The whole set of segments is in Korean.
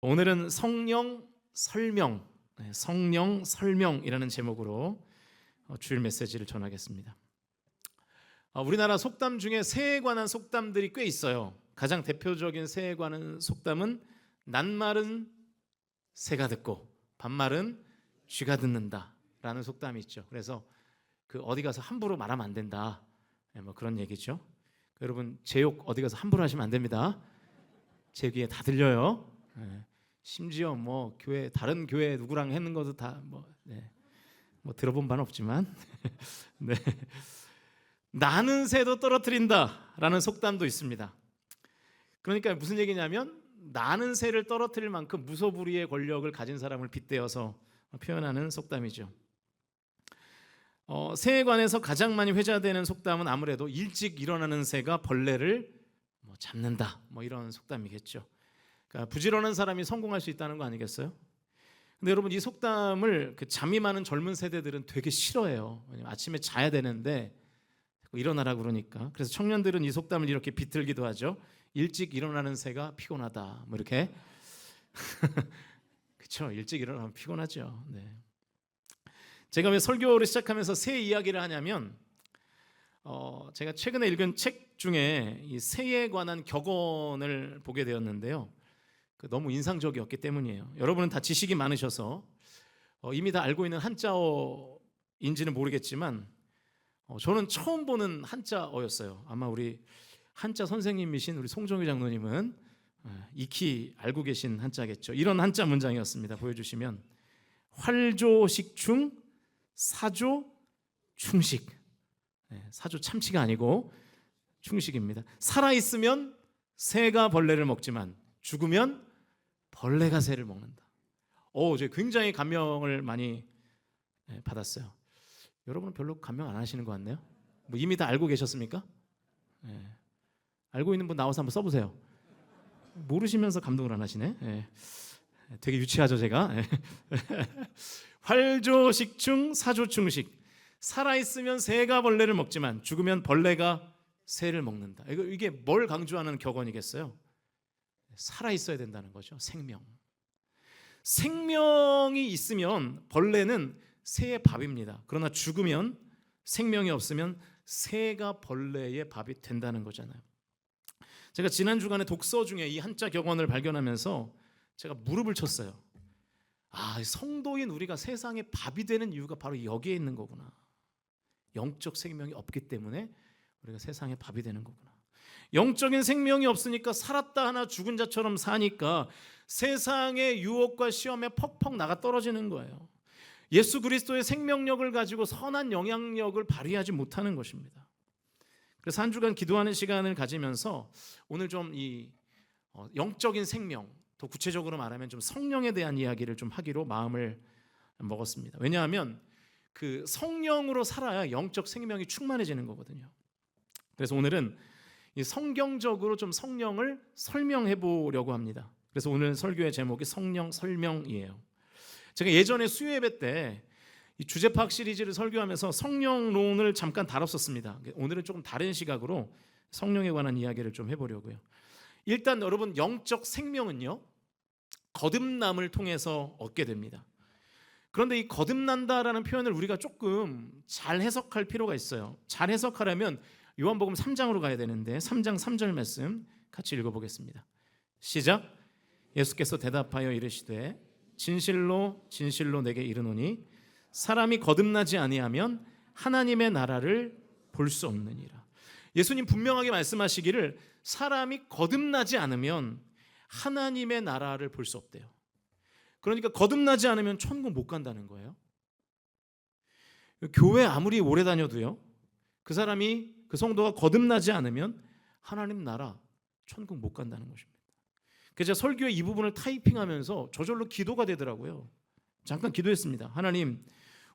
오늘은 성령 설명이라는 제목으로 주일 메시지를 전하겠습니다. 우리나라 속담 중에 새에 관한 속담들이 꽤 있어요. 가장 대표적인 새에 관한 속담은 낱말은 새가 듣고 반말은 쥐가 듣는다라는 속담이 있죠. 그래서 어디 가서 함부로 말하면 안 된다, 뭐 그런 얘기죠. 여러분, 제 욕 어디 가서 함부로 하시면 안 됩니다. 제 귀에 다 들려요. 심지어 다른 교회 누구랑 했는 것도 다 들어본 바는 없지만 네. 나는 새도 떨어뜨린다라는 속담도 있습니다. 그러니까 무슨 얘기냐면 나는 새를 떨어뜨릴 만큼 무소불위의 권력을 가진 사람을 빗대어서 표현하는 속담이죠. 새에 관해서 가장 많이 회자되는 속담은 아무래도 일찍 일어나는 새가 벌레를 잡는다, 이런 속담이겠죠. 그러니까 부지런한 사람이 성공할 수 있다는 거 아니겠어요? 근데 여러분, 이 속담을 잠이 많은 젊은 세대들은 되게 싫어해요. 왜냐면 아침에 자야 되는데 일어나라 그러니까. 그래서 청년들은 이 속담을 이렇게 비틀기도 하죠. 일찍 일어나는 새가 피곤하다, 이렇게. 그렇죠. 일찍 일어나면 피곤하죠. 네. 제가 왜 설교를 시작하면서 새 이야기를 하냐면 제가 최근에 읽은 책 중에 이 새에 관한 격언을 보게 되었는데요. 너무 인상적이었기 때문이에요. 여러분은 다 지식이 많으셔서 이미 다 알고 있는 한자어인지는 모르겠지만 저는 처음 보는 한자어였어요. 아마 우리 한자 선생님이신 우리 송정희 장로님은 익히 알고 계신 한자겠죠. 이런 한자 문장이었습니다. 보여주시면 활조식충 사조충식. 사조 참치가 아니고 충식입니다. 살아있으면 새가 벌레를 먹지만 죽으면 벌레가 새를 먹는다. 제가 굉장히 감명을 많이 받았어요. 여러분은 별로 감명 안 하시는 것 같네요. 이미 다 알고 계셨습니까? 알고 있는 분 나와서 한번 써보세요. 모르시면서 감동을 안 하시네. 되게 유치하죠, 제가. 활조식충 사조충식. 살아있으면 새가 벌레를 먹지만 죽으면 벌레가 새를 먹는다. 이게 뭘 강조하는 격언이겠어요? 살아있어야 된다는 거죠. 생명이 있으면 벌레는 새의 밥입니다. 그러나 죽으면, 생명이 없으면 새가 벌레의 밥이 된다는 거잖아요. 제가 지난 주간에 독서 중에 이 한자 격언을 발견하면서 제가 무릎을 쳤어요. 성도인 우리가 세상에 밥이 되는 이유가 바로 여기에 있는 거구나. 영적 생명이 없기 때문에 우리가 세상에 밥이 되는 거구나. 영적인 생명이 없으니까 살았다 하나 죽은 자처럼 사니까 세상의 유혹과 시험에 퍽퍽 나가 떨어지는 거예요. 예수 그리스도의 생명력을 가지고 선한 영향력을 발휘하지 못하는 것입니다. 그래서 한 주간 기도하는 시간을 가지면서 오늘 좀 이 영적인 생명, 더 구체적으로 말하면 좀 성령에 대한 이야기를 좀 하기로 마음을 먹었습니다. 왜냐하면 성령으로 살아야 영적 생명이 충만해지는 거거든요. 그래서 오늘은 성경적으로 좀 성령을 설명해 보려고 합니다. 그래서 오늘 설교의 제목이 성령 설명이에요. 제가 예전에 수요예배 때 이 주제 파악 시리즈를 설교하면서 성령론을 잠깐 다뤘었습니다. 오늘은 조금 다른 시각으로 성령에 관한 이야기를 좀 해보려고요. 일단 여러분, 영적 생명은요, 거듭남을 통해서 얻게 됩니다. 그런데 이 거듭난다라는 표현을 우리가 조금 잘 해석할 필요가 있어요. 잘 해석하려면 요한복음 3장으로 가야 되는데 3장 3절 말씀 같이 읽어보겠습니다. 시작. 예수께서 대답하여 이르시되 진실로 진실로 내게 이르노니 사람이 거듭나지 아니하면 하나님의 나라를 볼 수 없느니라. 예수님 분명하게 말씀하시기를 사람이 거듭나지 않으면 하나님의 나라를 볼 수 없대요. 그러니까 거듭나지 않으면 천국 못 간다는 거예요. 교회 아무리 오래 다녀도요, 그 성도가 거듭나지 않으면 하나님 나라, 천국 못 간다는 것입니다. 그래서 설교의 이 부분을 타이핑하면서 저절로 기도가 되더라고요. 잠깐 기도했습니다. 하나님,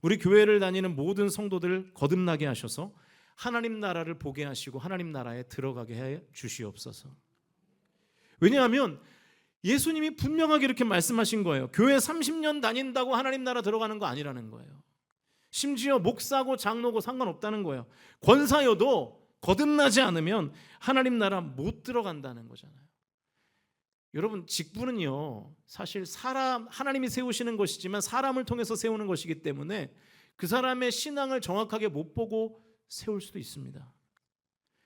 우리 교회를 다니는 모든 성도들 거듭나게 하셔서 하나님 나라를 보게 하시고 하나님 나라에 들어가게 해 주시옵소서. 왜냐하면 예수님이 분명하게 이렇게 말씀하신 거예요. 교회 30년 다닌다고 하나님 나라 들어가는 거 아니라는 거예요. 심지어 목사고 장로고 상관없다는 거예요. 권사여도 거듭나지 않으면 하나님 나라 못 들어간다는 거잖아요. 여러분, 직분은요 사실 하나님이 세우시는 것이지만 사람을 통해서 세우는 것이기 때문에 그 사람의 신앙을 정확하게 못 보고 세울 수도 있습니다.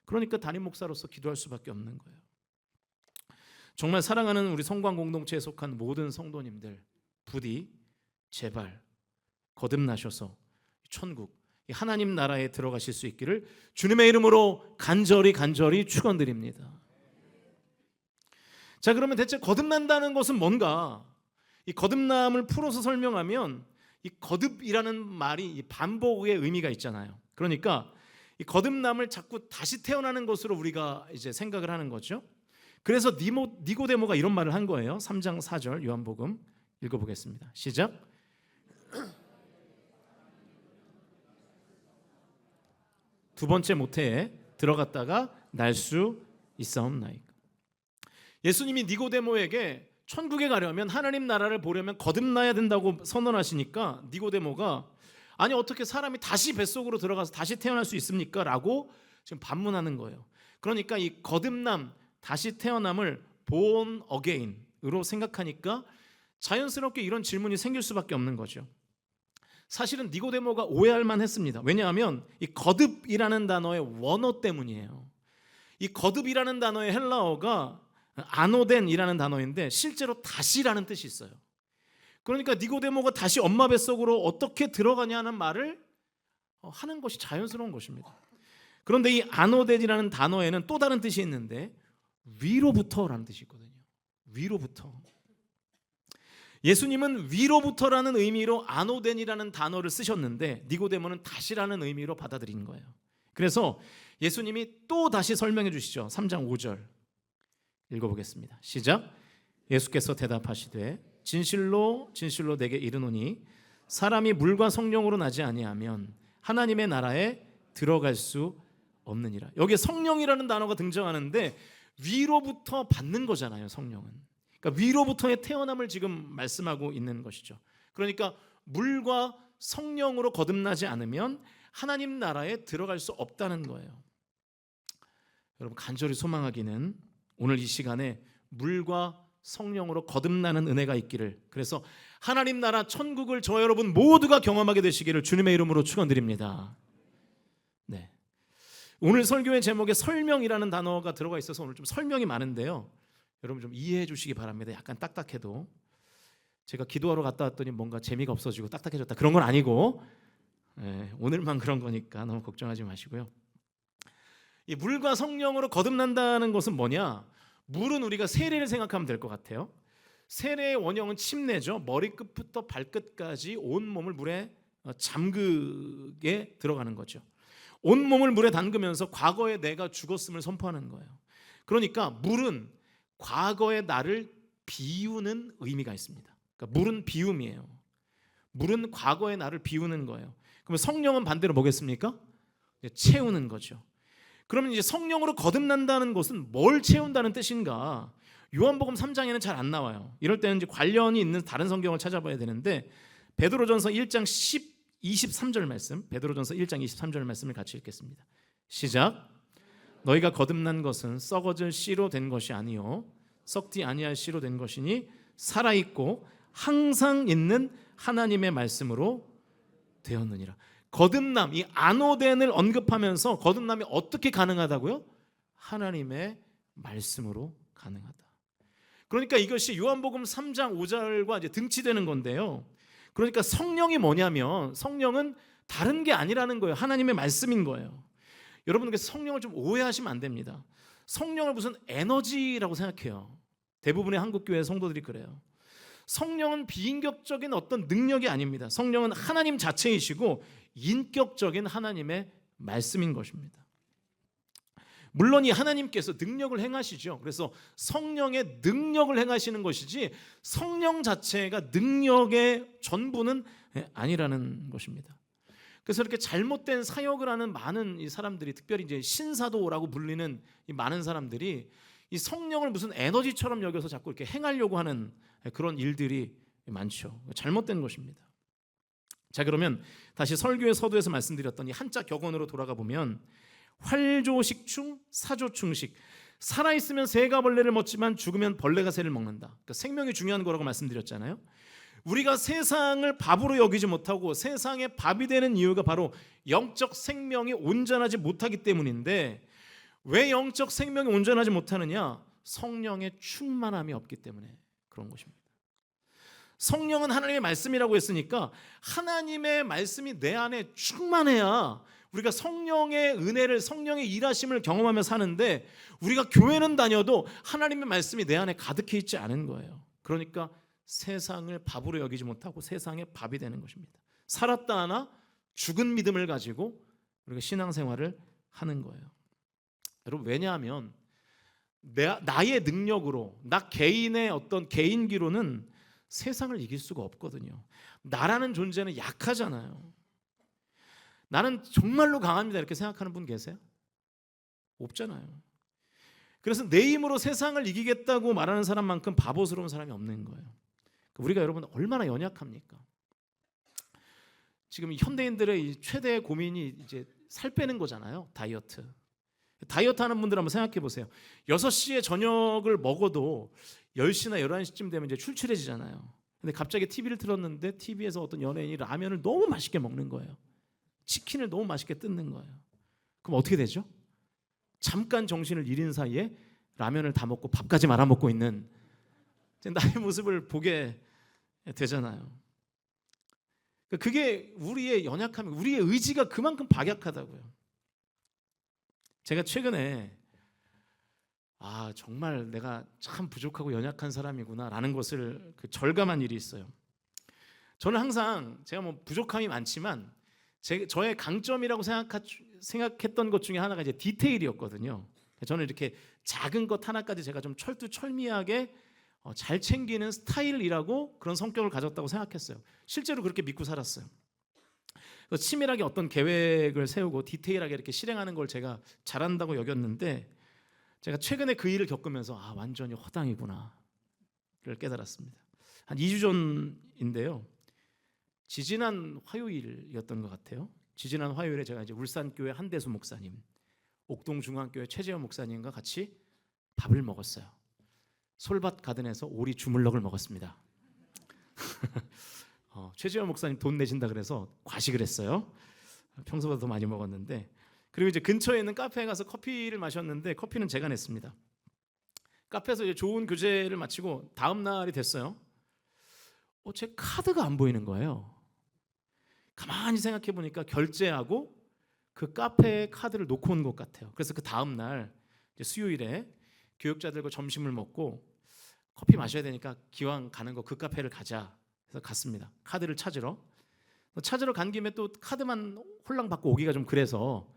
그러니까 담임 목사로서 기도할 수밖에 없는 거예요. 정말 사랑하는 우리 성광 공동체에 속한 모든 성도님들, 부디 제발 거듭나셔서 천국, 하나님 나라에 들어가실 수 있기를 주님의 이름으로 간절히 축원드립니다. 자, 그러면 대체 거듭난다는 것은 뭔가? 이 거듭남을 풀어서 설명하면 이 거듭이라는 말이 이 반복의 의미가 있잖아요. 그러니까 이 거듭남을 자꾸 다시 태어나는 것으로 우리가 이제 생각을 하는 거죠. 그래서 니고데모가 이런 말을 한 거예요. 3장 4절 요한복음 읽어보겠습니다. 시작. 두 번째 모태에 들어갔다가 날 수 있사옵나이까. 예수님이 니고데모에게 천국에 가려면 하나님 나라를 보려면 거듭나야 된다고 선언하시니까 니고데모가 아니 어떻게 사람이 다시 뱃속으로 들어가서 다시 태어날 수 있습니까? 라고 지금 반문하는 거예요. 그러니까 이 거듭남, 다시 태어남을 born again으로 생각하니까 자연스럽게 이런 질문이 생길 수밖에 없는 거죠. 사실은 니고데모가 오해할 만했습니다. 왜냐하면 이 거듭이라는 단어의 원어 때문이에요. 이 거듭이라는 단어의 헬라어가 아노덴이라는 단어인데 실제로 다시라는 뜻이 있어요. 그러니까 니고데모가 다시 엄마 뱃속으로 어떻게 들어가냐는 말을 하는 것이 자연스러운 것입니다. 그런데 이 아노덴이라는 단어에는 또 다른 뜻이 있는데 위로부터라는 뜻이 있거든요. 위로부터. 예수님은 위로부터라는 의미로 아노덴이라는 단어를 쓰셨는데 니고데모는 다시라는 의미로 받아들인 거예요. 그래서 예수님이 또 다시 설명해 주시죠. 3장 5절 읽어보겠습니다. 시작. 예수께서 대답하시되 진실로 내게 이르노니 사람이 물과 성령으로 나지 아니하면 하나님의 나라에 들어갈 수 없느니라. 여기에 성령이라는 단어가 등장하는데 위로부터 받는 거잖아요. 성령은. 그러니까 위로부터의 태어남을 지금 말씀하고 있는 것이죠. 그러니까 물과 성령으로 거듭나지 않으면 하나님 나라에 들어갈 수 없다는 거예요. 여러분, 간절히 소망하기는 오늘 이 시간에 물과 성령으로 거듭나는 은혜가 있기를, 그래서 하나님 나라 천국을 저 여러분 모두가 경험하게 되시기를 주님의 이름으로 축원드립니다. 네. 오늘 설교의 제목에 설명이라는 단어가 들어가 있어서 오늘 좀 설명이 많은데요. 여러분 좀 이해해 주시기 바랍니다. 약간 딱딱해도 제가 기도하러 갔다 왔더니 뭔가 재미가 없어지고 딱딱해졌다 그런 건 아니고 오늘만 그런 거니까 너무 걱정하지 마시고요. 이 물과 성령으로 거듭난다는 것은 뭐냐? 물은 우리가 세례를 생각하면 될 것 같아요. 세례의 원형은 침례죠. 머리끝부터 발끝까지 온 몸을 물에 잠그게 들어가는 거죠. 온 몸을 물에 담그면서 과거에 내가 죽었음을 선포하는 거예요. 그러니까 물은 과거의 나를 비우는 의미가 있습니다. 그러니까 물은 비움이에요. 물은 과거의 나를 비우는 거예요. 그러면 성령은 반대로 뭐겠습니까? 채우는 거죠. 그러면 이제 성령으로 거듭난다는 것은 뭘 채운다는 뜻인가? 요한복음 3장에는 잘 안 나와요. 이럴 때는 이제 관련이 있는 다른 성경을 찾아봐야 되는데 베드로전서 1장 23절 말씀, 베드로전서 1장 23절 말씀을 같이 읽겠습니다. 시작. 너희가 거듭난 것은 썩어질 씨로 된 것이 아니요 썩지 아니할 씨로 된 것이니 살아있고 항상 있는 하나님의 말씀으로 되었느니라. 거듭남, 이 아노덴을 언급하면서 거듭남이 어떻게 가능하다고요? 하나님의 말씀으로 가능하다. 그러니까 이것이 요한복음 3장 5절과 이제 등치되는 건데요. 그러니까 성령이 뭐냐면 성령은 다른 게 아니라는 거예요. 하나님의 말씀인 거예요. 여러분, 그래서 성령을 좀 오해하시면 안 됩니다. 성령을 무슨 에너지라고 생각해요. 대부분의 한국교회 성도들이 그래요. 성령은 비인격적인 어떤 능력이 아닙니다. 성령은 하나님 자체이시고 인격적인 하나님의 말씀인 것입니다. 물론 이 하나님께서 능력을 행하시죠. 그래서 성령의 능력을 행하시는 것이지 성령 자체가 능력의 전부는 아니라는 것입니다. 그래서 이렇게 잘못된 사역을 하는 많은 이 사람들이, 특별히 이제 신사도라고 불리는 이 많은 사람들이 이 성령을 무슨 에너지처럼 여겨서 자꾸 이렇게 행하려고 하는 그런 일들이 많죠. 잘못된 것입니다. 자, 그러면 다시 설교의 서두에서 말씀드렸던 이 한자 격언으로 돌아가 보면 활조식충 사조충식, 살아있으면 새가 벌레를 먹지만 죽으면 벌레가 새를 먹는다. 그러니까 생명이 중요한 거라고 말씀드렸잖아요. 우리가 세상을 밥으로 여기지 못하고 세상의 밥이 되는 이유가 바로 영적 생명이 온전하지 못하기 때문인데, 왜 영적 생명이 온전하지 못하느냐? 성령의 충만함이 없기 때문에 그런 것입니다. 성령은 하나님의 말씀이라고 했으니까 하나님의 말씀이 내 안에 충만해야 우리가 성령의 은혜를, 성령의 일하심을 경험하며 사는데, 우리가 교회는 다녀도 하나님의 말씀이 내 안에 가득해 있지 않은 거예요. 그러니까 세상을 밥으로 여기지 못하고 세상의 밥이 되는 것입니다. 살았다 하나 죽은 믿음을 가지고 우리가 신앙생활을 하는 거예요. 여러분, 왜냐하면 나의 능력으로, 나 개인의 어떤 개인기로는 세상을 이길 수가 없거든요. 나라는 존재는 약하잖아요. 나는 정말로 강합니다 이렇게 생각하는 분 계세요? 없잖아요. 그래서 내 힘으로 세상을 이기겠다고 말하는 사람만큼 바보스러운 사람이 없는 거예요. 우리가 여러분 얼마나 연약합니까? 지금 현대인들의 최대 고민이 이제 살 빼는 거잖아요. 다이어트 하는 분들 한번 생각해 보세요. 6시에 저녁을 먹어도 10시나 11시쯤 되면 이제 출출해지잖아요. 근데 갑자기 TV를 틀었는데 TV에서 어떤 연예인이 라면을 너무 맛있게 먹는 거예요. 치킨을 너무 맛있게 뜯는 거예요. 그럼 어떻게 되죠? 잠깐 정신을 잃은 사이에 라면을 다 먹고 밥까지 말아 먹고 있는 나의 모습을 보게 되잖아요. 그게 우리의 연약함이, 우리의 의지가 그만큼 박약하다고요. 제가 최근에 정말 내가 참 부족하고 연약한 사람이구나 라는 것을 절감한 일이 있어요. 저는 항상 제가 뭐 부족함이 많지만 저의 강점이라고 생각했던 것 중에 하나가 이제 디테일이었거든요. 저는 이렇게 작은 것 하나까지 제가 좀 철두철미하게 잘 챙기는 스타일이라고, 그런 성격을 가졌다고 생각했어요. 실제로 그렇게 믿고 살았어요. 그래서 치밀하게 어떤 계획을 세우고 디테일하게 이렇게 실행하는 걸 제가 잘한다고 여겼는데, 제가 최근에 그 일을 겪으면서 완전히 허당이구나를 깨달았습니다. 한 2주 전인데요. 지지난 화요일이었던 것 같아요. 지지난 화요일에 제가 이제 울산교회 한대수 목사님, 옥동중앙교회 최재현 목사님과 같이 밥을 먹었어요. 솔밭 가든에서 오리 주물럭을 먹었습니다. 최재현 목사님 돈 내신다 그래서 과식을 했어요. 평소보다 더 많이 먹었는데, 그리고 이제 근처에 있는 카페에 가서 커피를 마셨는데 커피는 제가 냈습니다. 카페에서 이제 좋은 교제를 마치고 다음 날이 됐어요. 제 카드가 안 보이는 거예요. 가만히 생각해 보니까 결제하고 그 카페에 카드를 놓고 온 것 같아요. 그래서 그 다음 날 수요일에 교육자들과 점심을 먹고 커피 마셔야 되니까 기왕 가는 거 그 카페를 가자 해서 갔습니다. 카드를 찾으러 간 김에 또 카드만 홀랑 받고 오기가 좀 그래서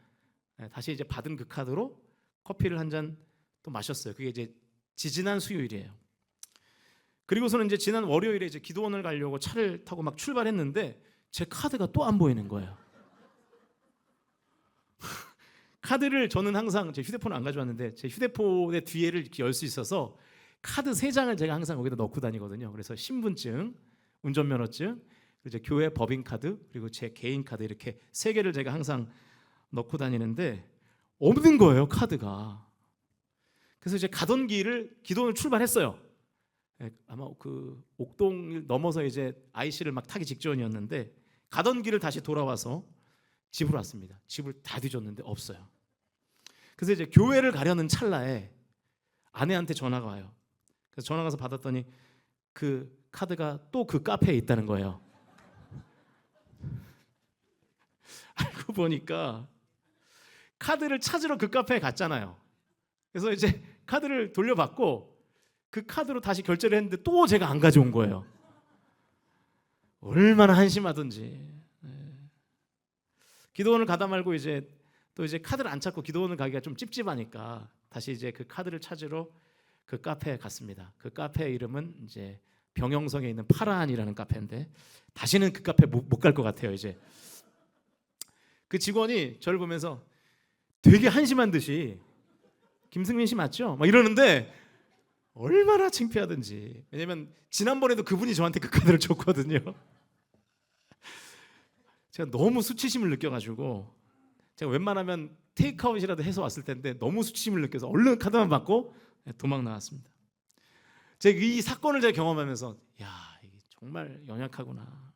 다시 이제 받은 그 카드로 커피를 한 잔 또 마셨어요. 그게 이제 지지난 수요일이에요. 그리고서는 이제 지난 월요일에 이제 기도원을 가려고 차를 타고 막 출발했는데 제 카드가 또 안 보이는 거예요. 카드를 저는 항상 제 휴대폰을 안 가져왔는데 제 휴대폰의 뒤에를 이렇게 열 수 있어서 카드 3장을 제가 항상 거기다 넣고 다니거든요. 그래서 신분증, 운전면허증, 그리고 이제 교회 법인카드, 그리고 제 개인 카드 이렇게 3개를 제가 항상 넣고 다니는데 없는 거예요, 카드가. 그래서 이제 가던 길을 기도원을 출발했어요. 아마 그 옥동을 넘어서 이제 IC를 막 타기 직전이었는데 가던 길을 다시 돌아와서 집으로 왔습니다. 집을 다 뒤졌는데 없어요. 그래서 이제 교회를 가려는 찰나에 아내한테 전화가 와요. 그래서 전화 가서 받았더니 그 카드가 또 그 카페에 있다는 거예요. 알고 보니까 카드를 찾으러 그 카페에 갔잖아요. 그래서 이제 카드를 돌려받고 그 카드로 다시 결제를 했는데 또 제가 안 가져온 거예요. 얼마나 한심하던지. 기도원을 가다 말고 이제 또 이제 카드를 안 찾고 기도원을 가기가 좀 찝찝하니까 다시 이제 그 카드를 찾으러 그 카페에 갔습니다. 그 카페 이름은 이제 병영성에 있는 파라안이라는 카페인데 다시는 그 카페 못 갈 것 같아요. 이제 그 직원이 저를 보면서 되게 한심한 듯이 김승민 씨 맞죠? 막 이러는데 얼마나 창피하든지. 왜냐면 지난번에도 그분이 저한테 그 카드를 줬거든요. 제가 너무 수치심을 느껴가지고 제가 웬만하면 테이크아웃이라도 해서 왔을 텐데 너무 수치심을 느껴서 얼른 카드만 받고 도망 나왔습니다. 제가 이 사건을 제가 경험하면서 이게 정말 연약하구나.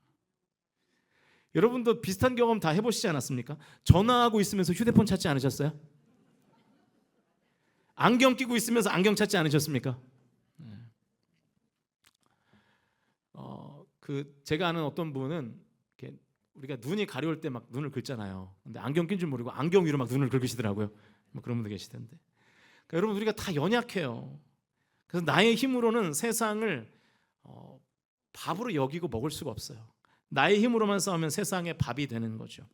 여러분도 비슷한 경험 다 해보시지 않았습니까? 전화하고 있으면서 휴대폰 찾지 않으셨어요? 안경 끼고 있으면서 안경 찾지 않으셨습니까? 제가 아는 어떤 분은 이렇게 우리가 눈이 가려울 때 막 눈을 긁잖아요. 근데 안경 낀 줄 모르고 안경 위로 막 눈을 긁으시더라고요. 뭐 그런 분도 계시던데. 그러니까 여러분 우리가 다 연약해요. 그래서 나의 힘으로는 세상을 밥으로 여기고 먹을 수가 없어요. 나의 힘으로만 싸우면 세상의 밥이 되는 거죠.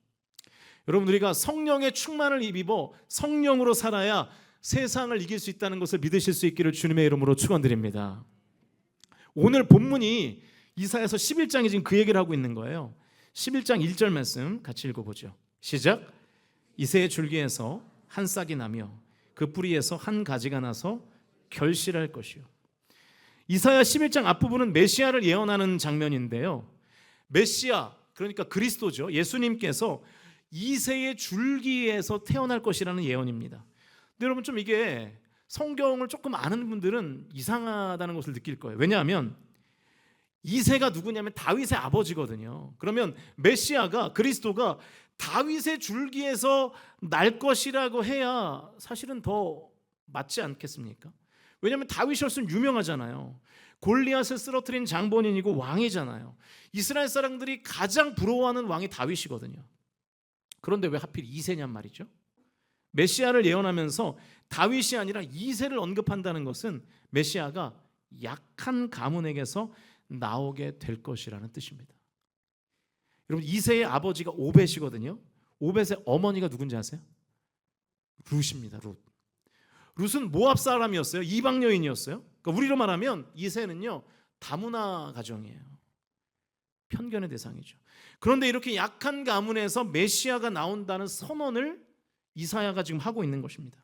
여러분 우리가 성령의 충만을 입어 성령으로 살아야 세상을 이길 수 있다는 것을 믿으실 수 있기를 주님의 이름으로 축원드립니다. 오늘 본문이 이사야서 11장이 지금 그 얘기를 하고 있는 거예요. 11장 1절 말씀 같이 읽어보죠. 시작. 이새의 줄기에서 한 싹이 나며 그 뿌리에서 한 가지가 나서 결실할 것이요. 이사야 11장 앞부분은 메시아를 예언하는 장면인데요. 메시아 그러니까 그리스도죠. 예수님께서 이새의 줄기에서 태어날 것이라는 예언입니다. 근데 여러분 좀 이게 성경을 조금 아는 분들은 이상하다는 것을 느낄 거예요. 왜냐하면 이새가 누구냐면 다윗의 아버지거든요. 그러면 메시아가 그리스도가 다윗의 줄기에서 날 것이라고 해야 사실은 더 맞지 않겠습니까? 왜냐하면 다윗이었으면 유명하잖아요. 골리앗을 쓰러뜨린 장본인이고 왕이잖아요. 이스라엘 사람들이 가장 부러워하는 왕이 다윗이거든요. 그런데 왜 하필 이새냔 말이죠. 메시아를 예언하면서 다윗이 아니라 이새를 언급한다는 것은 메시아가 약한 가문에게서 나오게 될 것이라는 뜻입니다. 여러분 이새의 아버지가 오벳이거든요. 오벳의 어머니가 누군지 아세요? 룻입니다. 룻은 모압 사람이었어요. 이방 여인이었어요. 그러니까 우리로 말하면 이새는요 다문화 가정이에요. 편견의 대상이죠. 그런데 이렇게 약한 가문에서 메시아가 나온다는 선언을 이사야가 지금 하고 있는 것입니다.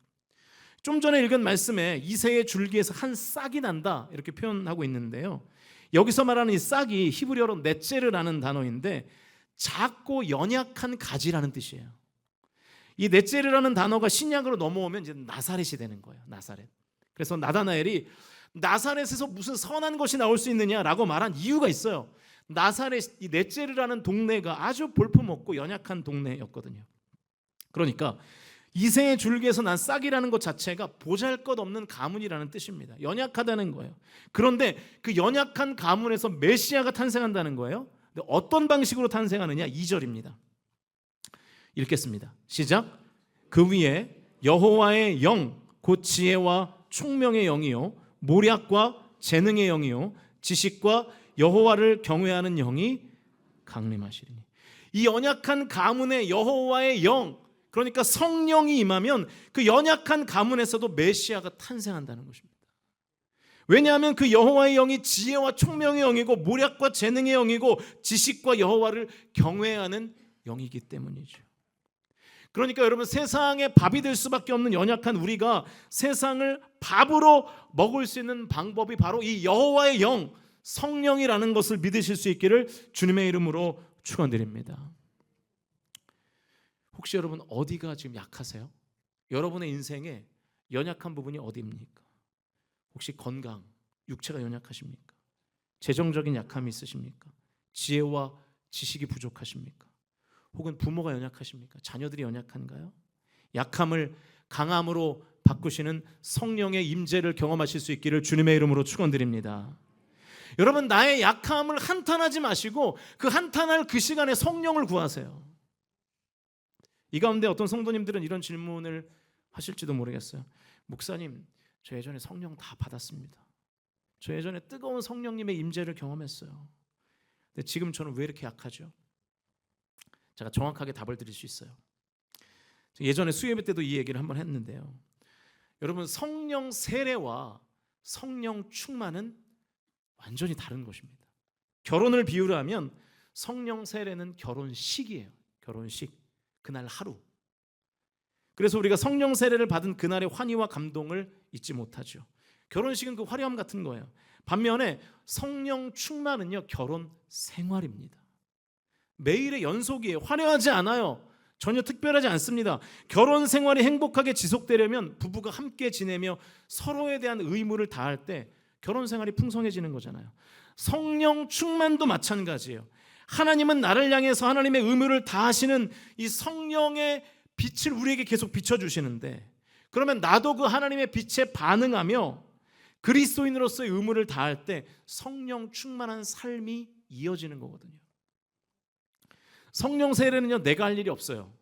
좀 전에 읽은 말씀에 이새의 줄기에서 한 싹이 난다 이렇게 표현하고 있는데요. 여기서 말하는 이 싹이 히브리어로 넷제르라는 단어인데 작고 연약한 가지라는 뜻이에요. 이 넷제르라는 단어가 신약으로 넘어오면 이제 나사렛이 되는 거예요. 나사렛. 그래서 나다나엘이 나사렛에서 무슨 선한 것이 나올 수 있느냐라고 말한 이유가 있어요. 나사렛 이 넷제르라는 동네가 아주 볼품없고 연약한 동네였거든요. 그러니까 이새의 줄기에서 난 싹이라는 것 자체가 보잘것없는 가문이라는 뜻입니다. 연약하다는 거예요. 그런데 그 연약한 가문에서 메시아가 탄생한다는 거예요. 근데 어떤 방식으로 탄생하느냐 2절입니다. 읽겠습니다. 시작. 그 위에 여호와의 영 곧 지혜와 총명의 영이요 모략과 재능의 영이요 지식과 여호와를 경외하는 영이 강림하시리니. 이 연약한 가문에 여호와의 영 그러니까 성령이 임하면 그 연약한 가문에서도 메시아가 탄생한다는 것입니다. 왜냐하면 그 여호와의 영이 지혜와 총명의 영이고 모략과 재능의 영이고 지식과 여호와를 경외하는 영이기 때문이죠. 그러니까 여러분 세상의 밥이 될 수밖에 없는 연약한 우리가 세상을 밥으로 먹을 수 있는 방법이 바로 이 여호와의 영 성령이라는 것을 믿으실 수 있기를 주님의 이름으로 축원드립니다. 혹시 여러분 어디가 지금 약하세요? 여러분의 인생에 연약한 부분이 어디입니까? 혹시 건강, 육체가 연약하십니까? 재정적인 약함이 있으십니까? 지혜와 지식이 부족하십니까? 혹은 부모가 연약하십니까? 자녀들이 연약한가요? 약함을 강함으로 바꾸시는 성령의 임재를 경험하실 수 있기를 주님의 이름으로 축원드립니다. 여러분 나의 약함을 한탄하지 마시고 그 한탄할 그 시간에 성령을 구하세요. 이 가운데 어떤 성도님들은 이런 질문을 하실지도 모르겠어요. 목사님, 저 예전에 성령 다 받았습니다. 저 예전에 뜨거운 성령님의 임재를 경험했어요. 근데 지금 저는 왜 이렇게 약하죠? 제가 정확하게 답을 드릴 수 있어요. 예전에 수요예배 때도 이 얘기를 한번 했는데요. 여러분 성령 세례와 성령 충만은 완전히 다른 것입니다. 결혼을 비유로 하면 성령 세례는 결혼식이에요. 결혼식. 그날 하루. 그래서 우리가 성령 세례를 받은 그날의 환희와 감동을 잊지 못하죠. 결혼식은 그 화려함 같은 거예요. 반면에 성령 충만은요 결혼 생활입니다. 매일의 연속이에요. 화려하지 않아요. 전혀 특별하지 않습니다. 결혼 생활이 행복하게 지속되려면 부부가 함께 지내며 서로에 대한 의무를 다할 때 결혼 생활이 풍성해지는 거잖아요. 성령 충만도 마찬가지예요. 하나님은 나를 향해서 하나님의 의무를 다하시는 이 성령의 빛을 우리에게 계속 비춰주시는데, 그러면 나도 그 하나님의 빛에 반응하며 그리스도인으로서의 의무를 다할 때 성령 충만한 삶이 이어지는 거거든요. 성령 세례는요, 내가 할 일이 없어요.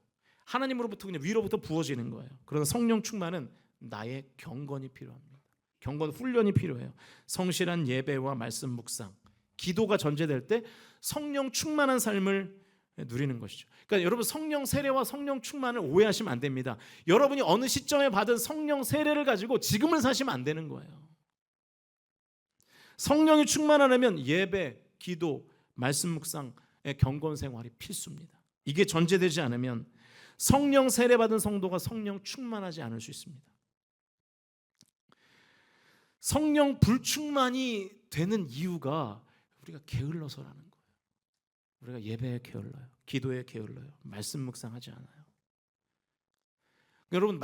하나님으로부터 그냥 위로부터 부어지는 거예요. 그러나 성령 충만은 나의 경건이 필요합니다. 경건 훈련이 필요해요. 성실한 예배와 말씀 묵상, 기도가 전제될 때 성령 충만한 삶을 누리는 것이죠. 그러니까 여러분, 성령 세례와 성령 충만을 오해하시면 안 됩니다. 여러분이 어느 시점에 받은 성령 세례를 가지고 지금을 사시면 안 되는 거예요. 성령이 충만하려면 예배, 기도, 말씀 묵상의 경건 생활이 필수입니다. 이게 전제되지 않으면 성령 세례 받은 성도가 성령 충만하지 않을 수 있습니다. 성령 불충만이 되는 이유가 우리가 게을러서라는 거예요. 우리가 예배에 게을러요, 기도에 게을러요, 말씀 묵상하지 않아요. 여러분,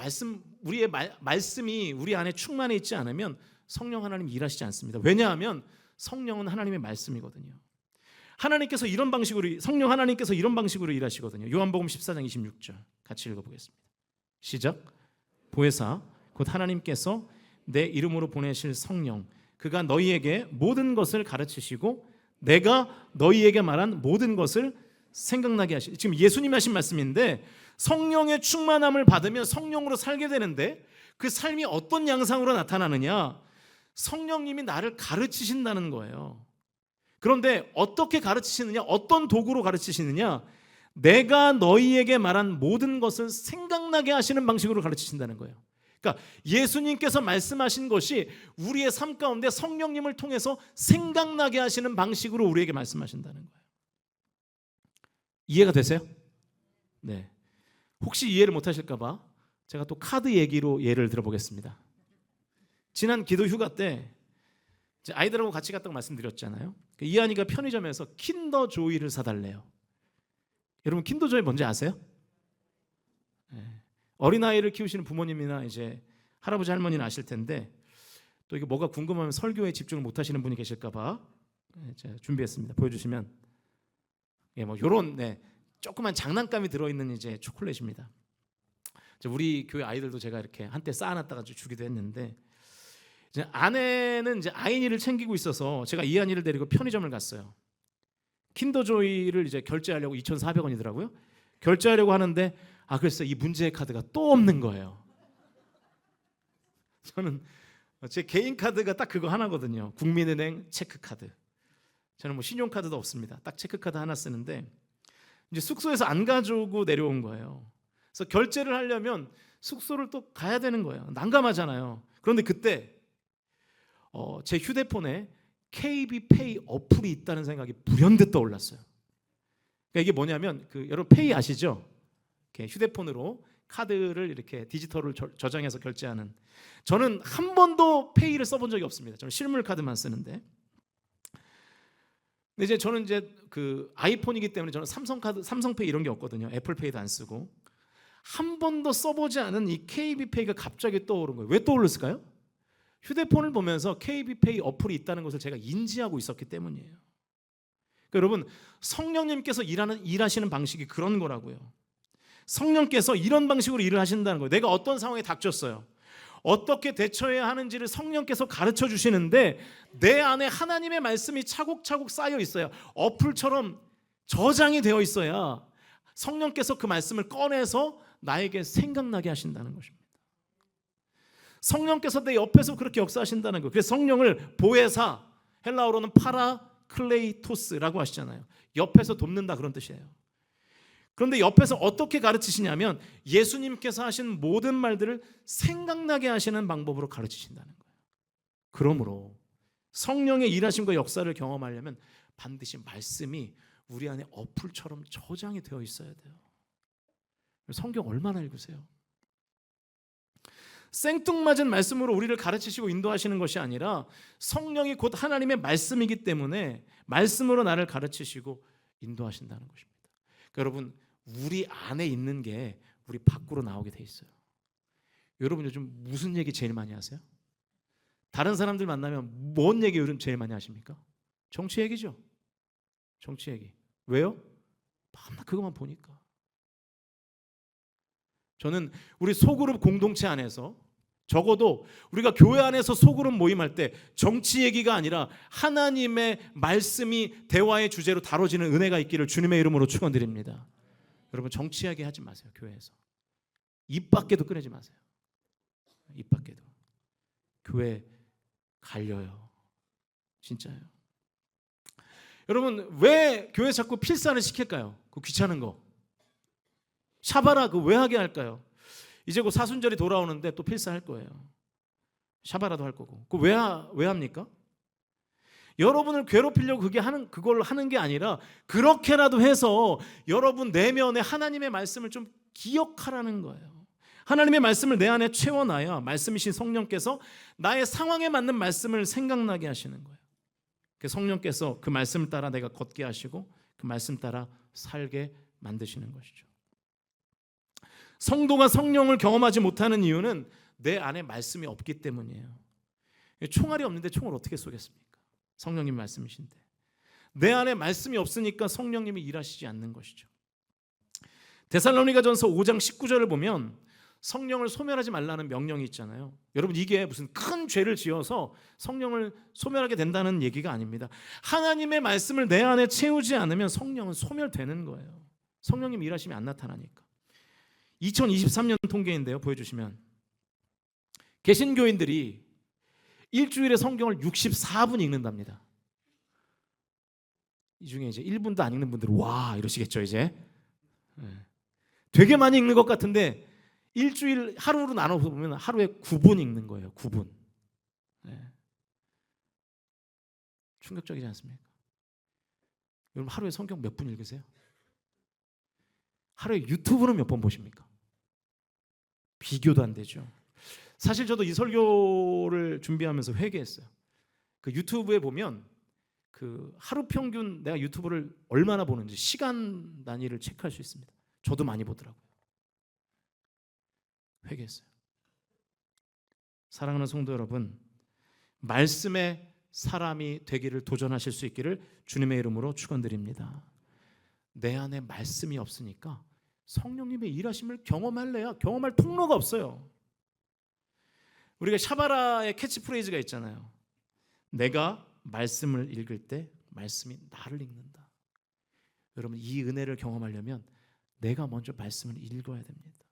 우리의 말씀이 우리 안에 충만해 있지 않으면 성령 하나님 일하시지 않습니다. 왜냐하면 성령은 하나님의 말씀이거든요. 성령 하나님께서 이런 방식으로 일하시거든요. 요한복음 14장 26절 같이 읽어보겠습니다. 시작. 보혜사 곧 하나님께서 내 이름으로 보내실 성령, 그가 너희에게 모든 것을 가르치시고 내가 너희에게 말한 모든 것을 생각나게 하시고. 지금 예수님이 하신 말씀인데, 성령의 충만함을 받으면 성령으로 살게 되는데 그 삶이 어떤 양상으로 나타나느냐, 성령님이 나를 가르치신다는 거예요. 그런데 어떻게 가르치시느냐, 어떤 도구로 가르치시느냐, 내가 너희에게 말한 모든 것을 생각나게 하시는 방식으로 가르치신다는 거예요. 그러니까 예수님께서 말씀하신 것이 우리의 삶 가운데 성령님을 통해서 생각나게 하시는 방식으로 우리에게 말씀하신다는 거예요. 이해가 되세요? 네. 혹시 이해를 못하실까 봐 제가 또 카드 얘기로 예를 들어보겠습니다. 지난 기도 휴가 때 아이들하고 같이 갔다고 말씀드렸잖아요. 이한이가 편의점에서 킨더 조이를 사달래요. 여러분, 킨더 조이 뭔지 아세요? 네. 어린아이를 키우시는 부모님이나 이제 할아버지 할머니는 아실 텐데, 또 이게 뭐가 궁금하면 설교에 집중을 못 하시는 분이 계실까 봐 제가 준비했습니다. 보여주시면, 뭐 요런 조그만 장난감이 들어있는 이제 초콜릿입니다. 우리 교회 아이들도 제가 이렇게 한때 쌓아놨다가 주기도 했는데, 이제 아내는 이제 아이니를 챙기고 있어서 제가 이한이를 데리고 편의점을 갔어요. 킨더조이를 이제 결제하려고 2,400원이더라고요. 결제하려고 하는데 글쎄 이 문제의 카드가 또 없는 거예요. 저는 제 개인 카드가 딱 그거 하나거든요. 국민은행 체크카드. 저는 뭐 신용카드도 없습니다. 딱 체크카드 하나 쓰는데, 이제 숙소에서 안 가져오고 내려온 거예요. 그래서 결제를 하려면 숙소를 또 가야 되는 거예요. 난감하잖아요. 그런데 그때 제 휴대폰에 KB페이 어플이 있다는 생각이 불현듯 떠올랐어요. 그러니까 이게 뭐냐면, 여러분 페이 아시죠? 이렇게 휴대폰으로 카드를 이렇게 디지털을 저장해서 결제하는. 저는 한 번도 페이를 써본 적이 없습니다. 저는 실물 카드만 쓰는데. 근데 이제 저는 그 아이폰이기 때문에 저는 삼성페이 이런 게 없거든요. 애플페이도 안 쓰고. 한 번도 써보지 않은 이 KB페이가 갑자기 떠오른 거예요. 왜 떠올랐을까요? 휴대폰을 보면서 KB페이 어플이 있다는 것을 제가 인지하고 있었기 때문이에요. 그러니까 여러분, 성령님께서 일하시는 방식이 그런 거라고요. 성령께서 이런 방식으로 일을 하신다는 거예요. 내가 어떤 상황에 닥쳤어요, 어떻게 대처해야 하는지를 성령께서 가르쳐 주시는데, 내 안에 하나님의 말씀이 차곡차곡 쌓여 있어요. 어플처럼 저장이 되어 있어야 성령께서 그 말씀을 꺼내서 나에게 생각나게 하신다는 것입니다. 성령께서 내 옆에서 그렇게 역사하신다는 거예요. 그래서 성령을 보혜사, 헬라어로는 파라클레이토스라고 하시잖아요. 옆에서 돕는다, 그런 뜻이에요. 그런데 옆에서 어떻게 가르치시냐면, 예수님께서 하신 모든 말들을 생각나게 하시는 방법으로 가르치신다는 거예요. 그러므로 성령의 일하심과 역사를 경험하려면 반드시 말씀이 우리 안에 어플처럼 저장이 되어 있어야 돼요. 성경 얼마나 읽으세요? 생뚱맞은 말씀으로 우리를 가르치시고 인도하시는 것이 아니라 성령이 곧 하나님의 말씀이기 때문에 말씀으로 나를 가르치시고 인도하신다는 것입니다. 그러니까 여러분, 우리 안에 있는 게 우리 밖으로 나오게 돼 있어요. 여러분 요즘 무슨 얘기 제일 많이 하세요? 다른 사람들 만나면 뭔 얘기 요즘 제일 많이 하십니까? 정치 얘기죠. 정치 얘기. 왜요? 밤낮 그것만 보니까. 저는 우리 소그룹 공동체 안에서 적어도 우리가 교회 안에서 소그룹 모임할 때 정치 얘기가 아니라 하나님의 말씀이 대화의 주제로 다뤄지는 은혜가 있기를 주님의 이름으로 축원드립니다. 여러분 정치 이야기 하지 마세요. 교회에서 입 밖에도 꺼내지 마세요. 입 밖에도. 교회 갈려요. 진짜요. 여러분 왜 교회 자꾸 필사를 시킬까요? 그 귀찮은 거. 샤바라 그 왜 하게 할까요? 이제 곧 사순절이 돌아오는데 또 필사할 거예요. 샤바라도 할 거고. 그 왜 합니까? 여러분을 괴롭히려고 그걸 하는 게 아니라 그렇게라도 해서 여러분 내면에 하나님의 말씀을 좀 기억하라는 거예요. 하나님의 말씀을 내 안에 채워놔야 말씀이신 성령께서 나의 상황에 맞는 말씀을 생각나게 하시는 거예요. 그 성령께서 그 말씀을 따라 내가 걷게 하시고 그 말씀 따라 살게 만드시는 것이죠. 성도가 성령을 경험하지 못하는 이유는 내 안에 말씀이 없기 때문이에요. 총알이 없는데 총을 어떻게 쏘겠습니까? 성령님 말씀이신데 내 안에 말씀이 없으니까 성령님이 일하시지 않는 것이죠. 데살로니가전서 5장 19절을 보면 성령을 소멸하지 말라는 명령이 있잖아요. 여러분 이게 무슨 큰 죄를 지어서 성령을 소멸하게 된다는 얘기가 아닙니다. 하나님의 말씀을 내 안에 채우지 않으면 성령은 소멸되는 거예요. 성령님 일하심이 안 나타나니까. 2023년 통계인데요. 보여주시면 개신교인들이 일주일에 성경을 64분 읽는답니다. 이 중에 이제 1분도 안 읽는 분들은 와 이러시겠죠 이제. 되게 많이 읽는 것 같은데 일주일 하루로 나눠서 보면 하루에 9분 읽는 거예요. 9분. 충격적이지 않습니까? 여러분 하루에 성경 몇 분 읽으세요? 하루에 유튜브는 몇 번 보십니까? 비교도 안 되죠. 사실 저도 이 설교를 준비하면서 회개했어요. 그 유튜브에 보면 그 하루 평균 내가 유튜브를 얼마나 보는지 시간 단위를 체크할 수 있습니다. 저도 많이 보더라고요. 회개했어요. 사랑하는 성도 여러분, 말씀의 사람이 되기를 도전하실 수 있기를 주님의 이름으로 축원드립니다. 내 안에 말씀이 없으니까 성령님의 일하심을 경험할래야 경험할 통로가 없어요. 우리가 샤바라의 캐치프레이즈가 있잖아요. 내가 말씀을 읽을 때 말씀이 나를 읽는다. 여러분 이 은혜를 경험하려면 내가 먼저 말씀을 읽어야 됩니다.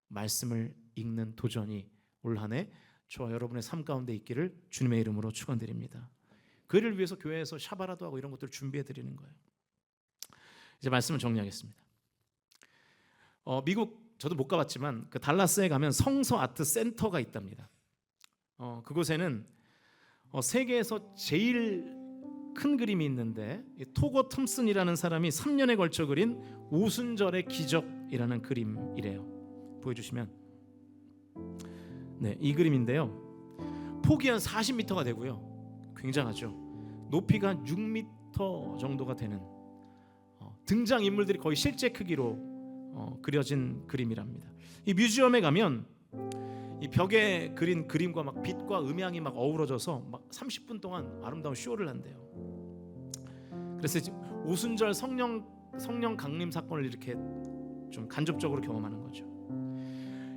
말씀을 읽는 도전이 올 한 해 저와 여러분의 삶 가운데 있기를 주님의 이름으로 축원드립니다. 그를 위해서 교회에서 샤바라도 하고 이런 것들을 준비해 드리는 거예요. 이제 말씀을 정리하겠습니다. 미국 저도 못 가봤지만 그 달라스에 가면 성서 아트 센터가 있답니다. 그곳에는 세계에서 제일 큰 그림이 있는데 토거 톰슨이라는 사람이 3년에 걸쳐 그린 오순절의 기적이라는 그림이래요. 보여주시면 네, 이 그림인데요. 폭이 한 40m가 되고요. 굉장하죠. 높이가 한 6m 정도가 되는 등장 인물들이 거의 실제 크기로 그려진 그림이랍니다. 이 뮤지엄에 가면 이 벽에 그린 그림과 막 빛과 음향이 막 어우러져서 막 30분 동안 아름다운 쇼를 한대요. 그래서 오순절 성령 강림 사건을 이렇게 좀 간접적으로 경험하는 거죠.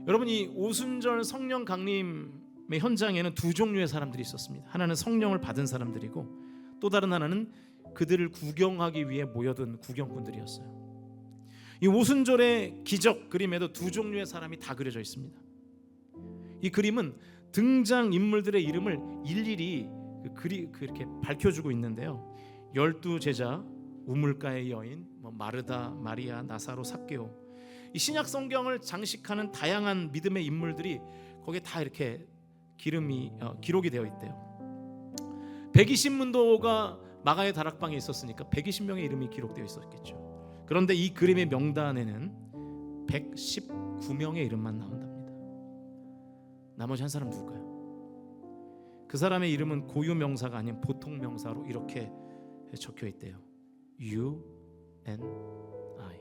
여러분 이 오순절 성령 강림의 현장에는 두 종류의 사람들이 있었습니다. 하나는 성령을 받은 사람들이고 또 다른 하나는 그들을 구경하기 위해 모여든 구경꾼들이었어요. 이 오순절의 기적 그림에도 두 종류의 사람이 다 그려져 있습니다. 이 그림은 등장 인물들의 이름을 일일이 그렇게 밝혀주고 있는데요. 12제자, 우물가의 여인, 마르다, 마리아, 나사로, 삭개오. 이 신약 성경을 장식하는 다양한 믿음의 인물들이 거기에 다 이렇게 기록이 되어 있대요. 120문도가 마가의 다락방에 있었으니까 120명의 이름이 기록되어 있었겠죠. 그런데 이 그림의 명단에는 119명의 이름만 나온답니다. 나머지 한 사람 누굴까요? 그 사람의 이름은 고유 명사가 아닌 보통 명사로 이렇게 적혀 있대요. You and I.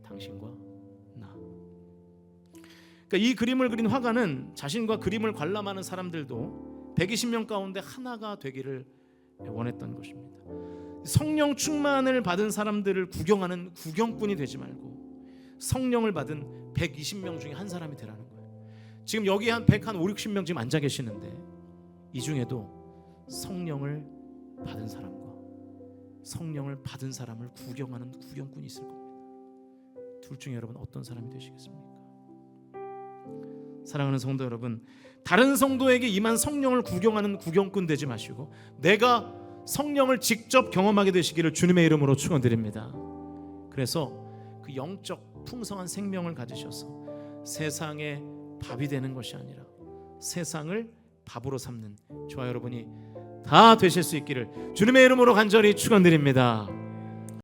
당신과 나. 그러니까 이 그림을 그린 화가는 자신과 그림을 관람하는 사람들도 120명 가운데 하나가 되기를 원했던 것입니다. 성령 충만을 받은 사람들을 구경하는 구경꾼이 되지 말고 성령을 받은 120명 중에 한 사람이 되라는 거예요. 지금 여기 한 5, 60명 지금 앉아 계시는데 이 중에도 성령을 받은 사람과 성령을 받은 사람을 구경하는 구경꾼이 있을 겁니다. 둘 중에 여러분 어떤 사람이 되시겠습니까? 사랑하는 성도 여러분, 다른 성도에게 임한 성령을 구경하는 구경꾼 되지 마시고 내가 성령을 직접 경험하게 되시기를 주님의 이름으로 축원드립니다. 그래서 그 영적 풍성한 생명을 가지셔서 세상의 밥이 되는 것이 아니라 세상을 밥으로 삼는 저와 여러분이 다 되실 수 있기를 주님의 이름으로 간절히 축원드립니다.